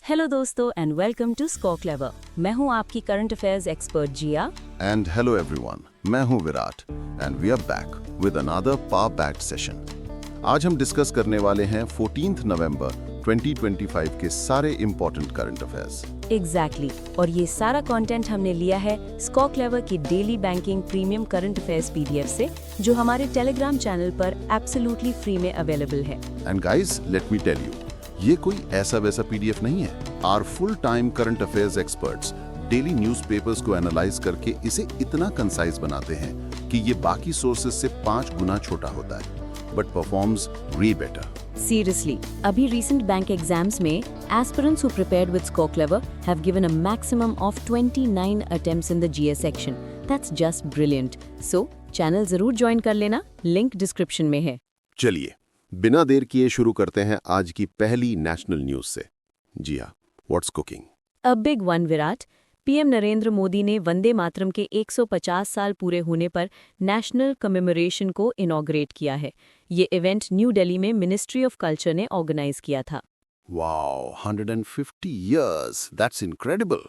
Hello दोस्तों and welcome to Sco Clever. मैं हूं आपकी current affairs expert Jiya. And hello everyone, मैं हूं Virat and we are back with another power packed session. आज हम डिस्कस करने वाले हैं 14th नवंबर 2025 के सारे इम्पोर्टेंट करंट अफेयर्स। एग्जैक्टली और ये सारा कंटेंट हमने लिया है स्को क्लेवर की daily banking premium current affairs PDF से, जो हमारे टेलीग्राम चैनल पर एब्सोल्युटली फ्री में अवेलेबल है। And guys, let me tell you, ये कोई ऐसा वैसा पीडीएफ नहीं है। Our full time current affairs experts daily newspapers को एनालाइज करके इसे इतना कंसाइज बनाते हैं कि ये बाकी सोर्सेज से 5 गुना छोटा होता है, but performs way better. Seriously, अभी recent बैंक एग्जाम्स में aspirants who prepared with Score Clever have given a maximum of 29 attempts in the GS section. That's just brilliant. So, channel जरूर ज्वाइन कर लेना, link description में है। चलिए बिना देर किए शुरू करते हैं आज की पहली नेशनल न्यूज से। जी हाँ, व्हाट्स कुकिंग? अ big one Virat. PM Narendra Modi ने वंदे मातरम के 150 साल पूरे होने पर नेशनल कमेमोरेशन को इनॉग्रेट किया है। ये इवेंट न्यू दिल्ली में मिनिस्ट्री ऑफ कल्चर ने ऑर्गेनाइज किया था। Wow, 150 years, that's incredible.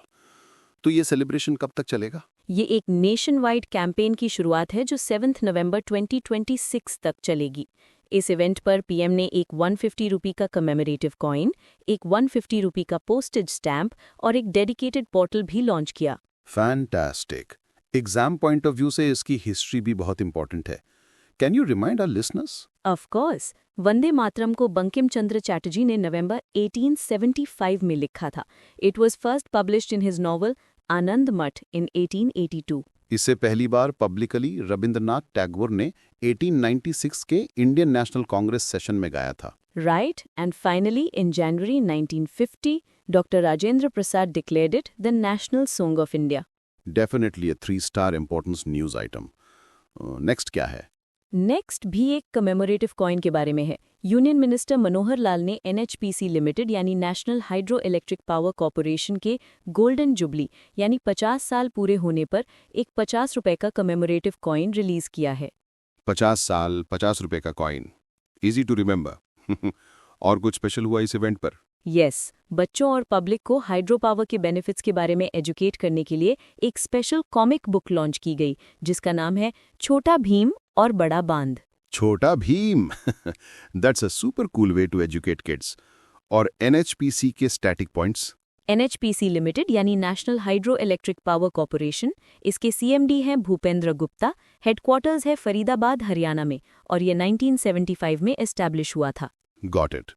तो ये सेलिब्रेशन कब तक चलेगा? ये एक नेशन वाइड कैंपेन की शुरुआत है जो 7 नवंबर 2026 तक चलेगी। इस इवेंट पर पीएम ने एक 150 रुपये का कमेमोरेटिव कॉइन, एक 150 रुपये का पोस्टेज स्टैम्प और एक डेडिकेटेड पोर्टल भी लॉन्च किया। Fantastic. Exam point of view से इसकी हिस्ट्री भी बहुत इंपॉर्टेंट है। Can you remind our listeners? Of course, Vande Mataram को बंकिम चंद्र चैटर्जी ने नवंबर 1875 में लिखा था। It was first published in his novel Anand Math in 1882। इसे पहली बार पब्लिकली रविंद्रनाथ टैगोर ने 1896 के इंडियन नेशनल कांग्रेस सेशन में गाया था। Right, and finally, in January 1950, Dr. Rajendra Prasad declared it the National Song of India. Definitely 3-star importance news item. Next क्या है? Next भी एक कमेमोरेटिव कॉइन के बारे में है। यूनियन मिनिस्टर मनोहर लाल ने एनएचपीसी लिमिटेड यानी National Hydroelectric Power corporation के गोल्डन जुबली यानी 50 साल पूरे होने पर एक 50 रुपए का कमेमोरेटिव कॉइन रिलीज किया है। 50 साल 50 रुपए का कॉइन, इजी टू रिमेंबर। और कुछ स्पेशल हुआ इस इवेंट पर? यस, बच्चों और पब्लिक को हाइड्रो पावर के बेनिफिट्स के बारे में एजुकेट करने के लिए एक स्पेशल कॉमिक बुक लॉन्च की गई जिसका नाम है छोटा भीम और बड़ा बांध। Chhota Bheem, that's a super cool way to educate kids. और एनएचपीसी के स्टैटिक पॉइंट्स? एनएचपीसी लिमिटेड यानी National Hydroelectric Power Corporation, इसके सीएमडी हैं भूपेंद्र गुप्ता, हेडक्वार्टर्स है फरीदाबाद हरियाणा में और ये 1975 में एस्टैब्लिश हुआ था। Got it.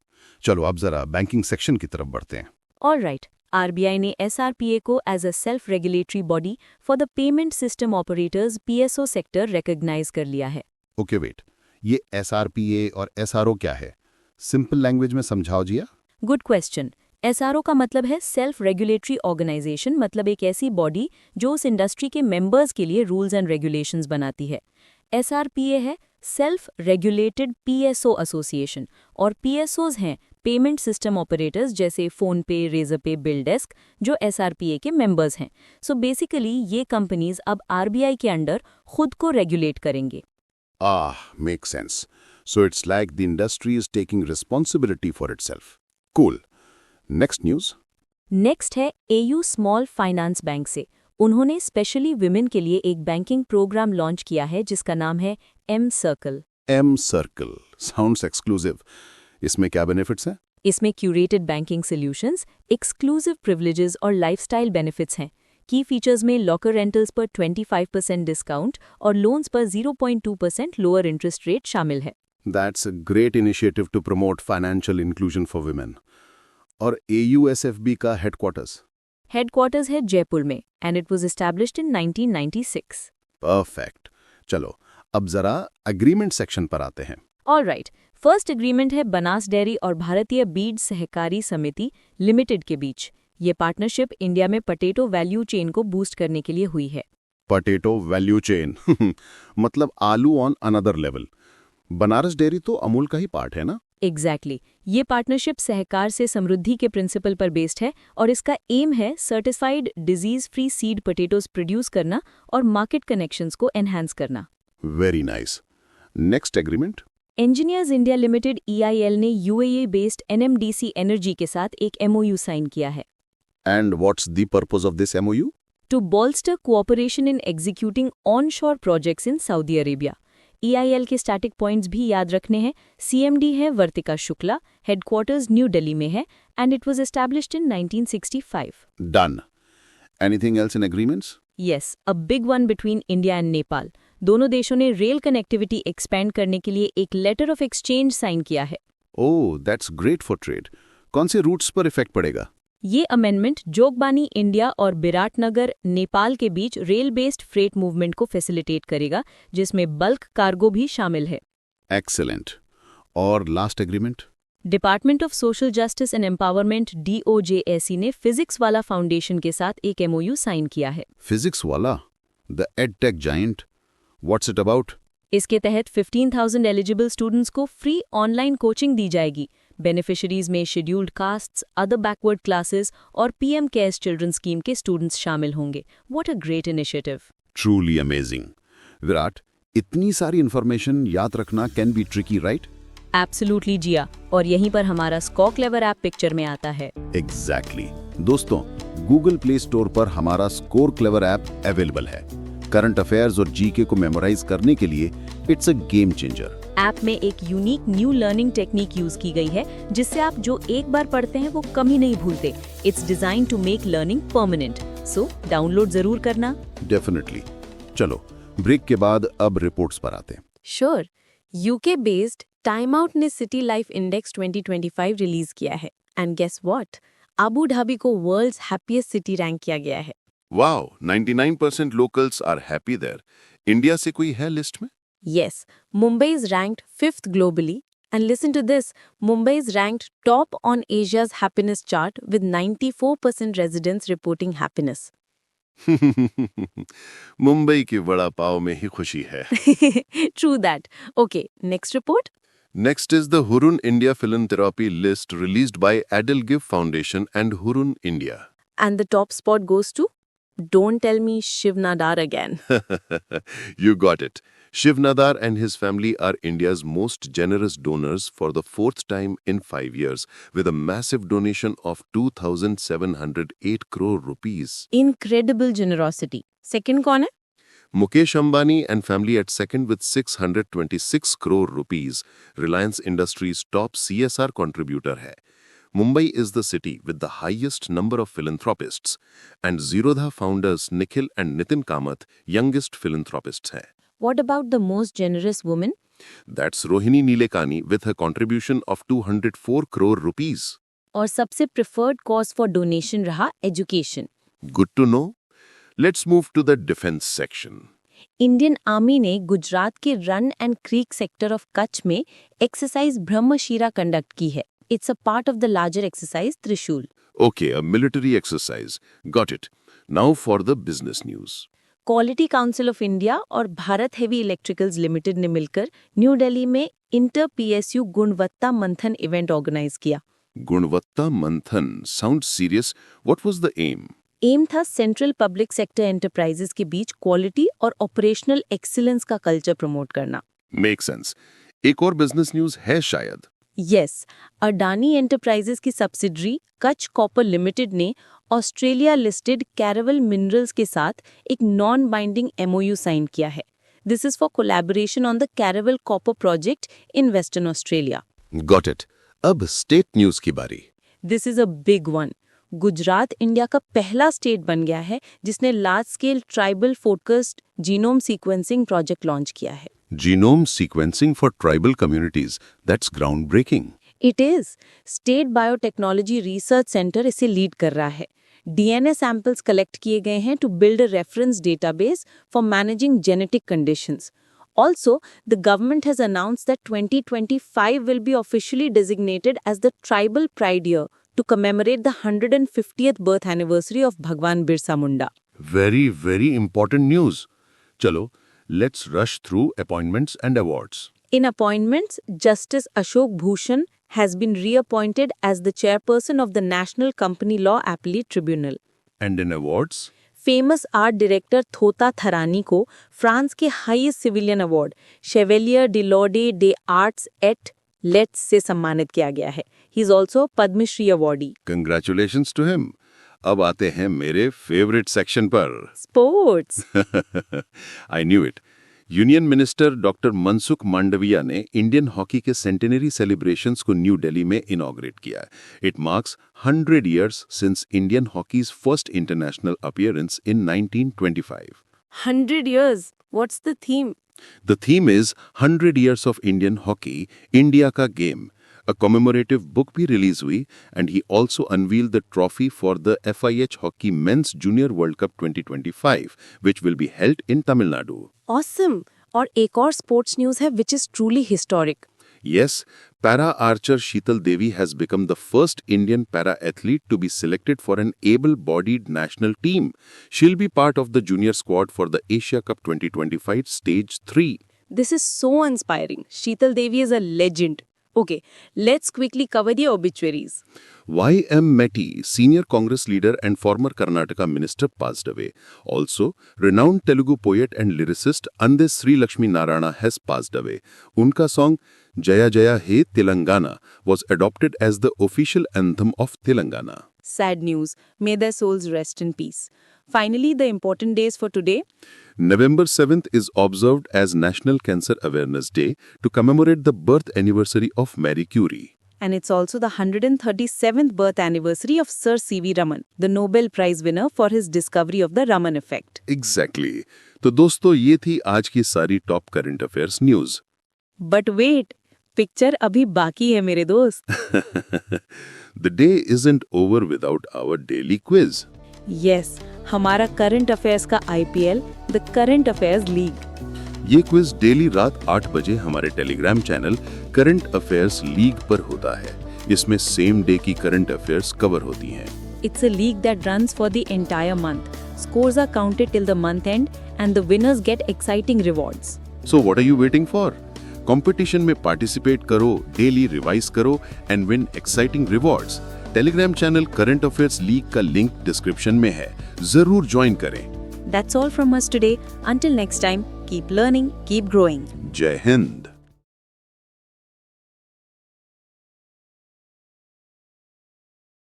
चलो अब जरा बैंकिंग सेक्शन की तरफ बढ़ते हैं। ऑलराइट, आरबीआई ने एसआरपीए को as a self regulatory body for the payment system operators PSO sector recognise कर लिया है। ओके वेट, ये एसआरपीए और एसआरओ क्या है? सिंपल लैंग्वेज में समझाओ जिया। Good question. एसआरओ का मतलब है सेल्फ रेगुलेटरी ऑर्गेनाइजेशन, मतलब एक ऐसी बॉडी जो उस इंडस्ट्री के मेंबर्स के लिए रूल्स एंड रेगुलेशंस बनाती है। एसआरपीए है सेल्फ रेगुलेटेड पीएसओ एसोसिएशन और पीएसओज हैं पेमेंट सिस्टम ऑपरेटर्स जैसे फोन पे, रेजर पे, बिल डेस्क, जो एसआरपीए के मेंबर्स हैं। सो बेसिकली ये कंपनीज अब आरबीआई के अंडर खुद को रेगुलेट करेंगे। Makes sense. So it's like the industry is taking responsibility for itself. Cool. Next news. Next है एयू स्मॉल फाइनेंस बैंक से। उन्होंने स्पेशली विमेन के लिए एक बैंकिंग प्रोग्राम लॉन्च किया है जिसका नाम है M Circle. M Circle. Sounds exclusive. इसमें क्या बेनिफिट्स हैं? इसमें curated banking solutions, exclusive privileges और लाइफस्टाइल बेनिफिट्स हैं। की फीचर्स में लॉकर रेंटल्स पर 25% डिस्काउंट और लोन्स पर 0.2% लोअर इंटरेस्ट रेट शामिल है। That's a great initiative to promote financial inclusion for women. और AUSFB का हेडक्वार्टर्स है जयपुर में and it was established in 1996। Perfect. चलो अब जरा अग्रीमेंट सेक्शन पर आते हैं। ऑलराइट, फर्स्ट एग्रीमेंट है बनास डेयरी और भारतीय बीज सहकारी समिति लिमिटेड के बीच। ये पार्टनरशिप इंडिया में पोटैटो वैल्यू चेन को बूस्ट करने के लिए हुई है। पोटैटो वैल्यू चेन मतलब आलू on another level. Banaras dairy तो अमूल का ही पार्ट है ना? एग्जैक्टली ये पार्टनरशिप सहकार से समृद्धि के प्रिंसिपल पर बेस्ड है और इसका एम है certified disease free seed potatoes produce करना और मार्केट कनेक्शंस को एनहांस करना। Very nice. Next agreement? Engineers India limited EIL ने UAE बेस्ड NMDC एनर्जी के साथ एक MOU साइन किया है And what's the purpose of this MOU? to bolster cooperation in executing onshore projects in Saudi Arabia. EIL के static points भी याद रखने हैं. CMD है वर्तिका शुक्ला, हेडक्वार्टर्स न्यू दिल्ली में है, and it was established in 1965. Done. Anything else in agreements? Yes, a big one between India and Nepal. दोनों देशों ने रेल कनेक्टिविटी एक्सपेंड करने के लिए एक लेटर ऑफ एक्सचेंज साइन किया है. Oh, that's great for trade. कौन से रूट्स पर इफेक्ट पड़ेगा? ये अमेंडमेंट जोगबानी इंडिया और बिराटनगर नेपाल के बीच रेल बेस्ड फ्रेट मूवमेंट को फैसिलिटेट करेगा, जिसमें बल्क कार्गो भी शामिल है. Excellent. और last agreement? Department of social justice and empowerment DOJSE ने फिजिक्स वाला फाउंडेशन के साथ एक MOU साइन किया है. फिजिक्स वाला? The edtech giant? What's it about? इसके तहत 15,000 एलिजिबल स्टूडेंट्स को फ्री ऑनलाइन कोचिंग दी जाएगी. बेनिफिशरीज में scheduled castes, other backward classes और PM केयर्स चिल्ड्रन स्कीम के स्टूडेंट्स शामिल होंगे. What a great initiative. Truly amazing. Virat, इतनी सारी इंफॉर्मेशन याद रखना can be tricky, right? Absolutely Jiya. और यहीं पर हमारा स्कोर क्लेवर ऐप पिक्चर में आता है. एग्जैक्टली. दोस्तों, गूगल प्ले स्टोर पर हमारा स्कोर क्लेवर ऐप अवेलेबल है. करंट अफेयर्स और जीके को मेमोराइज करने के लिए it's a game changer. App में एक unique new learning technique use की गई है, जिससे आप जो एक बार पढ़ते हैं वो कभी नहीं भूलते. It's design to make learning permanent. So download जरूर करना. डेफिनेटली. चलो, ब्रेक के बाद अब रिपोर्ट्स पर आते हैं. Sure. UK based Time Out ने सिटी लाइफ इंडेक्स 2025 रिलीज किया है. And guess what, Abu Dhabi को वर्ल्ड्स हैप्पीएस्ट सिटी रैंक किया गया है. Wow, 99% locals are happy there. India से कोई है लिस्ट में? Yes, Mumbai is ranked 5th globally, and listen to this, Mumbai is ranked top on Asia's happiness chart with 94% residents reporting happiness. Mumbai की वड़ा पाव में ही खुशी है. True that. Okay, next report. Next is the Hurun India Philanthropy list released by Adelgive Foundation and Hurun India. And the top spot goes to? Don't tell me Shiv Nadar again. You got it. Shiv Nadar and his family are India's most generous donors for the 4th time in 5 years, with a massive donation of 2,708 crore rupees. Incredible generosity. Second कौन है? Mukesh Ambani and family at second with 626 crore rupees. Reliance Industries' top CSR contributor है. Mumbai is the city with the highest number of philanthropists, and Zerodha founders Nikhil and Nitin Kamath youngest philanthropists हैं. What about the most generous woman? That's Rohini Nilekani with her contribution of 204 crore rupees. और सबसे preferred cause for donation रहा education. Good to know. Let's move to the defense section. Indian army ने गुजरात के run and creek sector of Kutch में exercise ब्रह्मशीरा conduct की है. It's a part of the larger exercise Trishul. Okay, a military exercise. Got it. Now for the business news. Quality council of India और Bharat heavy electricals limited ने मिलकर new Delhi में inter PSU गुणवत्ता मंथन event organise किया. गुणवत्ता मंथन sounds serious. What was the aim? Aim था सेंट्रल पब्लिक सेक्टर एंटरप्राइजेस के बीच क्वालिटी और ऑपरेशनल एक्सीलेंस का कल्चर प्रमोट करना. Makes sense. एक और बिजनेस न्यूज है शायद. यस, अडानी एंटरप्राइजेस की सब्सिडरी कच्छ कॉपर लिमिटेड ने ऑस्ट्रेलिया लिस्टेड कैरेवल मिनरल्स के साथ एक नॉन बाइंडिंग MOU साइन किया है. This is for collaboration on the Caravel copper project in Western Australia. Got it. अब स्टेट न्यूज की बारी. This is a big one. Gujarat India का पहला स्टेट बन गया है जिसने large scale tribal focused genome sequencing project launch किया है. Genome sequencing for tribal communities. That's groundbreaking. It is. State biotechnology research centre इसे लीड कर रहा है. DNA सैंपल्स कलेक्ट किए गए हैं to build a reference database for managing genetic conditions. Also, the government has announced that 2025 will be officially designated as the Tribal Pride Year to commemorate the 150th birth anniversary of Bhagwan Birsa Munda. Very, very important news. Chalo, let's rush through appointments and awards. In appointments, Justice Ashok Bhushan has been reappointed as the chairperson of the National Company Law Appellate Tribunal. And in awards? Famous art director Thota Tharani को France के highest civilian award Chevalier de l'Ordre des Arts et Lettres से सम्मानित किया गया है। He is also Padma Shri awardee. Congratulations to him. अब आते हैं मेरे फेवरेट सेक्शन पर, sports. I knew it. Union minister doctor Mansukh Mandaviya ने इंडियन हॉकी के सेंटेनरी सेलिब्रेशंस को न्यू दिल्ली में इनॉग्रेट किया। It marks 100 years since Indian hockeys first international appearance in 1925। 100 years. What's the theme? The theme is 100 years of Indian hockey, India का game. A commemorative book भी release हुई and he also unveiled the trophy for the FIH Hockey Men's Junior World Cup 2025, which will be held in Tamil Nadu. Awesome. और एक और sports news है which is truly historic. Yes, para archer Sheetal Devi has become the first Indian para athlete to be selected for an able-bodied national team. She'll be part of the junior squad for the Asia Cup 2025 Stage 3. This is so inspiring. Sheetal Devi is a legend. Okay, let's quickly cover the obituaries. Y.M. Metti, senior Congress leader and former Karnataka minister, passed away. Also, renowned Telugu poet and lyricist Ande Sri Lakshmi Narayana has passed away. Unka song Jaya Jaya He Telangana was adopted as the official anthem of Telangana. Sad news. May their souls rest in peace. Finally, the important days for today. November 7th is observed as National Cancer Awareness Day to commemorate the birth anniversary of Marie Curie. And it's also the 137th birth anniversary of Sir C.V. Raman, the Nobel Prize winner for his discovery of the Raman effect. Exactly. तो दोस्तों ये थी आज की सारी top current affairs news. But wait, picture अभी बाकी है मेरे दोस्त। The day isn't over without our daily quiz. Yes, हमारा करंट अफेयर्स का IPL, the current affairs league. ये क्विज डेली रात 8 बजे हमारे Telegram channel current affairs league पर होता है। इसमें सेम डे की करंट अफेयर्स कवर होती हैं। It's a league that runs for the entire month. Scores are counted till the month end and the winners get exciting rewards. So what are you waiting for? Competition में participate करो, daily revise करो and win exciting rewards. Telegram channel current affairs league का link description में है, जरूर join करें। That's all from us today. Until next time, keep learning, keep growing. जय हिंद।